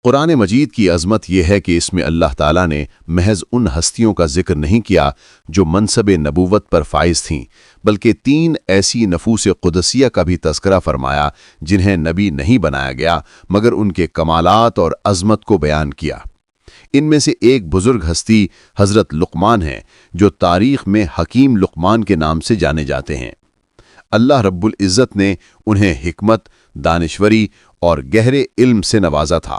قرآن مجید کی عظمت یہ ہے کہ اس میں اللہ تعالیٰ نے محض ان ہستیوں کا ذکر نہیں کیا جو منصب نبوت پر فائز تھیں، بلکہ 3 ایسی نفوس قدسیہ کا بھی تذکرہ فرمایا جنہیں نبی نہیں بنایا گیا مگر ان کے کمالات اور عظمت کو بیان کیا۔ ان میں سے ایک بزرگ ہستی حضرت لقمان ہیں جو تاریخ میں حکیم لقمان کے نام سے جانے جاتے ہیں۔ اللہ رب العزت نے انہیں حکمت، دانشوری اور گہرے علم سے نوازا تھا۔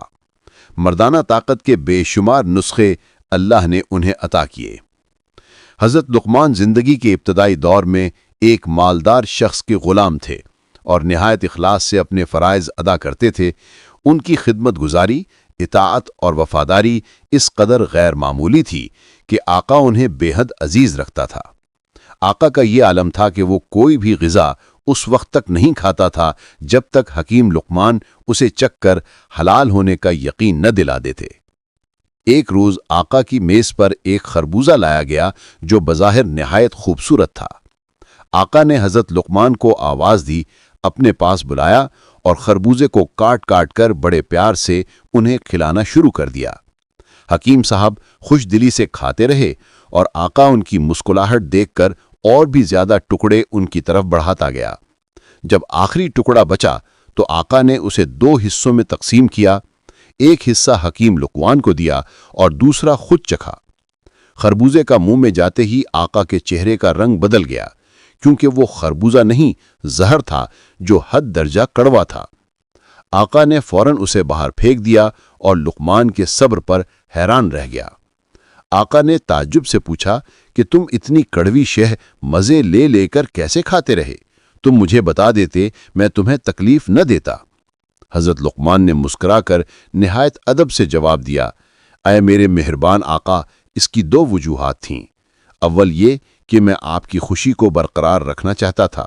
مردانہ طاقت کے بے شمار نسخے اللہ نے انہیں عطا کیے۔ حضرت لقمان زندگی کے ابتدائی دور میں ایک مالدار شخص کے غلام تھے اور نہایت اخلاص سے اپنے فرائض ادا کرتے تھے۔ ان کی خدمت گزاری، اطاعت اور وفاداری اس قدر غیر معمولی تھی کہ آقا انہیں بے حد عزیز رکھتا تھا۔ آقا کا یہ عالم تھا کہ وہ کوئی بھی غذا اس وقت تک نہیں کھاتا تھا جب تک حکیم لقمان اسے چکھ کر حلال ہونے کا یقین نہ دلا دیتے۔ ایک روز آقا کی میز پر ایک خربوزہ لایا گیا جو بظاہر نہایت خوبصورت تھا۔ آقا نے حضرت لقمان کو آواز دی، اپنے پاس بلایا اور خربوزے کو کاٹ کاٹ کر بڑے پیار سے انہیں کھلانا شروع کر دیا۔ حکیم صاحب خوش دلی سے کھاتے رہے اور آقا ان کی مسکراہٹ دیکھ کر اور بھی زیادہ ٹکڑے ان کی طرف بڑھاتا گیا۔ جب آخری ٹکڑا بچا تو آقا نے اسے 2 حصوں میں تقسیم کیا، ایک حصہ حکیم لقمان کو دیا اور دوسرا خود چکھا۔ خربوزے کا منہ میں جاتے ہی آقا کے چہرے کا رنگ بدل گیا، کیونکہ وہ خربوزہ نہیں زہر تھا جو حد درجہ کڑوا تھا۔ آقا نے فوراً اسے باہر پھینک دیا اور لقمان کے صبر پر حیران رہ گیا۔ آقا نے تعجب سے پوچھا کہ تم اتنی کڑوی شہ مزے لے لے کر کیسے کھاتے رہے؟ تم مجھے بتا دیتے، میں تمہیں تکلیف نہ دیتا۔ حضرت لقمان نے مسکرا کر نہایت ادب سے جواب دیا، اے میرے مہربان آقا، اس کی 2 وجوہات تھیں۔ اول یہ کہ میں آپ کی خوشی کو برقرار رکھنا چاہتا تھا۔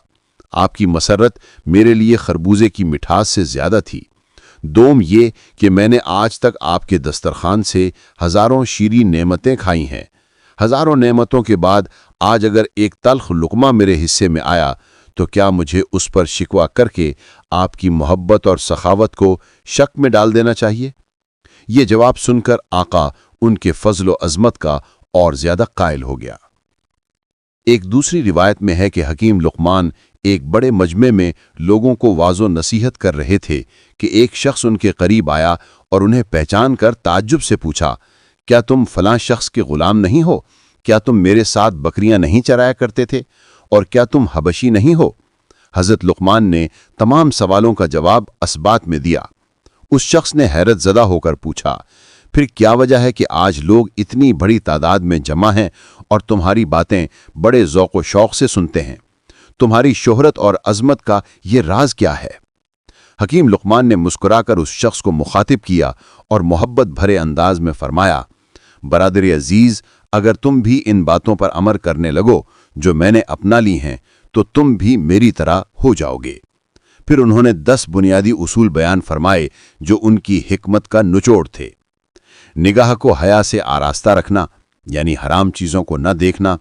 آپ کی مسرت میرے لیے خربوزے کی مٹھاس سے زیادہ تھی۔ دوم یہ کہ میں نے آج تک آپ کے دسترخوان سے ہزاروں شیریں نعمتیں کھائی ہیں۔ ہزاروں نعمتوں کے بعد آج اگر ایک تلخ لقمہ میرے حصے میں آیا تو کیا مجھے اس پر شکوہ کر کے آپ کی محبت اور سخاوت کو شک میں ڈال دینا چاہیے؟ یہ جواب سن کر آقا ان کے فضل و عظمت کا اور زیادہ قائل ہو گیا۔ ایک دوسری روایت میں ہے کہ حکیم لقمان ایک بڑے مجمع میں لوگوں کو واعظ و نصیحت کر رہے تھے کہ ایک شخص ان کے قریب آیا اور انہیں پہچان کر تعجب سے پوچھا، کیا تم فلاں شخص کے غلام نہیں ہو؟ کیا تم میرے ساتھ بکریاں نہیں چرایا کرتے تھے؟ اور کیا تم حبشی نہیں ہو؟ حضرت لقمان نے تمام سوالوں کا جواب اسبات میں دیا۔ اس شخص نے حیرت زدہ ہو کر پوچھا، پھر کیا وجہ ہے کہ آج لوگ اتنی بڑی تعداد میں جمع ہیں اور تمہاری باتیں بڑے ذوق و شوق سے سنتے ہیں؟ تمہاری شہرت اور عظمت کا یہ راز کیا ہے؟ حکیم لقمان نے مسکرا کر اس شخص کو مخاطب کیا اور محبت بھرے انداز میں فرمایا، برادر عزیز، اگر تم بھی ان باتوں پر عمل کرنے لگو جو میں نے اپنا لی ہیں تو تم بھی میری طرح ہو جاؤ گے۔ پھر انہوں نے 10 بنیادی اصول بیان فرمائے جو ان کی حکمت کا نچوڑ تھے۔ نگاہ کو حیا سے آراستہ رکھنا، یعنی حرام چیزوں کو نہ دیکھنا،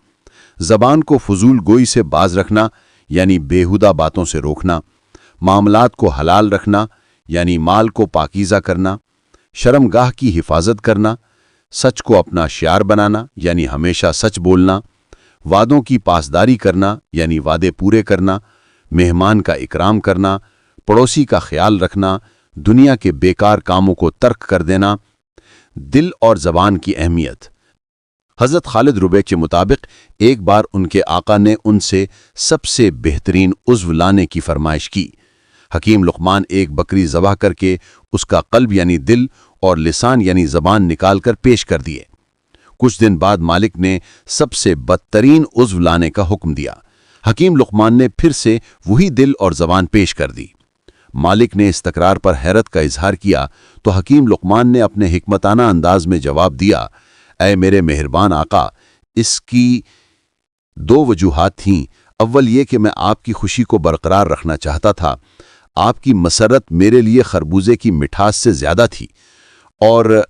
زبان کو فضول گوئی سے باز رکھنا، یعنی بیہودہ باتوں سے روکنا، معاملات کو حلال رکھنا، یعنی مال کو پاکیزہ کرنا، شرمگاہ کی حفاظت کرنا، سچ کو اپنا شعار بنانا، یعنی ہمیشہ سچ بولنا، وعدوں کی پاسداری کرنا، یعنی وعدے پورے کرنا، مہمان کا اکرام کرنا، پڑوسی کا خیال رکھنا، دنیا کے بیکار کاموں کو ترک کر دینا۔ دل اور زبان کی اہمیت۔ حضرت خالد ربیع کے مطابق ایک بار ان کے آقا نے ان سے سب سے بہترین عضو لانے کی فرمائش کی۔ حکیم لقمان ایک بکری ذبح کر کے اس کا قلب یعنی دل اور لسان یعنی زبان نکال کر پیش کر دیے۔ کچھ دن بعد مالک نے سب سے بدترین عضو لانے کا حکم دیا۔ حکیم لقمان نے پھر سے وہی دل اور زبان پیش کر دی۔ مالک نے اس تکرار پر حیرت کا اظہار کیا تو حکیم لقمان نے اپنے حکمتانہ انداز میں جواب دیا، اے میرے مہربان آقا، اس کی 2 وجوہات تھیں۔ اول یہ کہ میں آپ کی خوشی کو برقرار رکھنا چاہتا تھا۔ آپ کی مسرت میرے لیے خربوزے کی مٹھاس سے زیادہ تھی، اور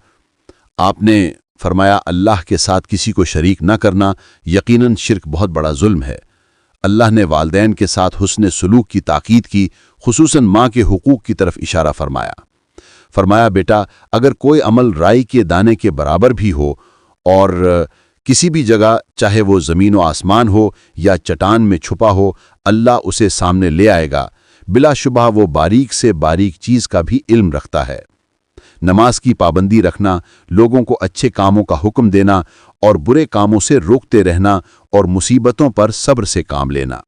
آپ نے فرمایا اللہ کے ساتھ کسی کو شریک نہ کرنا، یقیناً شرک بہت بڑا ظلم ہے۔ اللہ نے والدین کے ساتھ حسن سلوک کی تاکید کی، خصوصاً ماں کے حقوق کی طرف اشارہ فرمایا۔ فرمایا بیٹا اگر کوئی عمل رائی کے دانے کے برابر بھی ہو اور کسی بھی جگہ چاہے وہ زمین و آسمان ہو یا چٹان میں چھپا ہو اللہ اسے سامنے لے آئے گا۔ بلا شبہ وہ باریک سے باریک چیز کا بھی علم رکھتا ہے۔ نماز کی پابندی رکھنا، لوگوں کو اچھے کاموں کا حکم دینا اور برے کاموں سے روکتے رہنا اور مصیبتوں پر صبر سے کام لینا،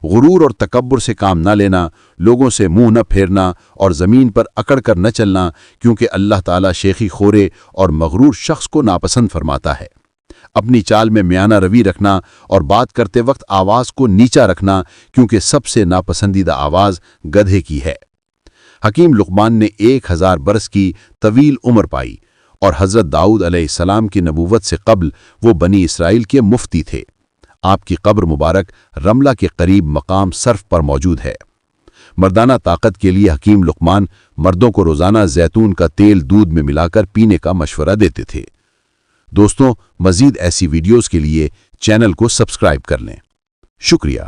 غرور اور تکبر سے کام نہ لینا، لوگوں سے منہ نہ پھیرنا اور زمین پر اکڑ کر نہ چلنا، کیونکہ اللہ تعالیٰ شیخی خورے اور مغرور شخص کو ناپسند فرماتا ہے۔ اپنی چال میں میانہ روی رکھنا اور بات کرتے وقت آواز کو نیچا رکھنا، کیونکہ سب سے ناپسندیدہ آواز گدھے کی ہے۔ حکیم لقمان نے 1000 برس کی طویل عمر پائی اور حضرت داؤد علیہ السلام کی نبوت سے قبل وہ بنی اسرائیل کے مفتی تھے۔ آپ کی قبر مبارک رملہ کے قریب مقام صرف پر موجود ہے۔ مردانہ طاقت کے لیے حکیم لقمان مردوں کو روزانہ زیتون کا تیل دودھ میں ملا کر پینے کا مشورہ دیتے تھے۔ دوستوں، مزید ایسی ویڈیوز کے لیے چینل کو سبسکرائب کر لیں۔ شکریہ۔